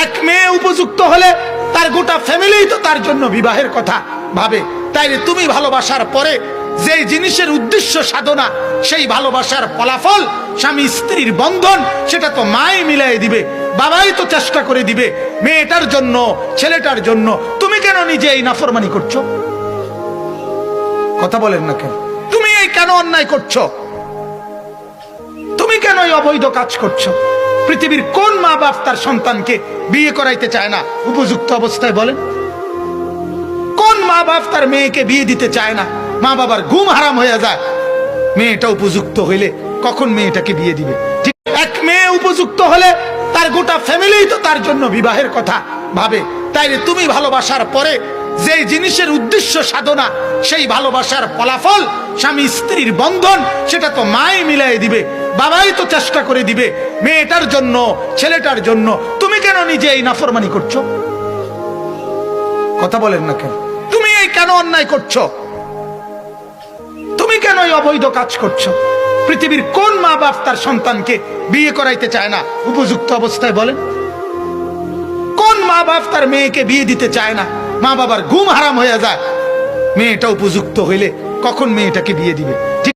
এক মেয়ে উপযুক্ত হলে তার গোটা ফ্যামিলি তো তার জন্য বিবাহের কথা ভাবে। তাইলে তুমি ভালোবাসার পরে যে জিনিসের উদ্দেশ্য সাধনা, সেই ভালোবাসার ফলাফল স্বামী স্ত্রীর বন্ধন, সেটা তো মাই মিলাই দিবে, বাবাই তো চেষ্টা করে দিবে মেয়েটার জন্য, ছেলেটার জন্য। তুমি কেন নিজে এই নাফরমানি করছো? কথা বলেন না কেন? তুমি এই কেন অন্যায় করছো? তুমি কেন এই অবৈধ কাজ করছো? পৃথিবীর কোন মা বাপ তার সন্তানকে বিয়ে করাইতে চায় না উপযুক্ত অবস্থায়? বলেন, কোন মা বাপ তার মেয়েকে বিয়ে দিতে চায় না? মা বাবার ঘুম হারাম হয়ে যায়। মেয়েটা উপযুক্ত হইলে কখন মেয়েটাকে বিয়ে দিবে? ঠিক, এক মেয়ে উপযুক্ত হলে তার গোটা ফ্যামিলি তো তার জন্য বিবাহের কথা ভাবে। তাইলে তুমি ভালোবাসার পরে যে জিনিসের উদ্দেশ্য সাধনা, সেই ভালোবাসার ফলাফল স্বামী স্ত্রীর বন্ধন, সেটা তো মাই মিলাই দিবে, বাবাই তো চেষ্টা করে দিবে মেয়েটার জন্য, ছেলেটার জন্য। তুমি কেন নিজে এই নাফরমানি করছো? কথা বলেন না কেন? তুমি এই কেন অন্যায় করছো? তুমি কেন এই অবৈধ কাজ করছো? পৃথিবীর কোন মা বাপ তার সন্তানকে বিয়ে করাইতে চায় না উপযুক্ত অবস্থায়? বলেন, কোন মা বাপ তার মেয়েকে বিয়ে দিতে চায় না? মা বাবার ঘুম হারাম হয়ে যায়। মেয়েটা উপযুক্ত হইলে কখন মেয়েটাকে বিয়ে দিবে?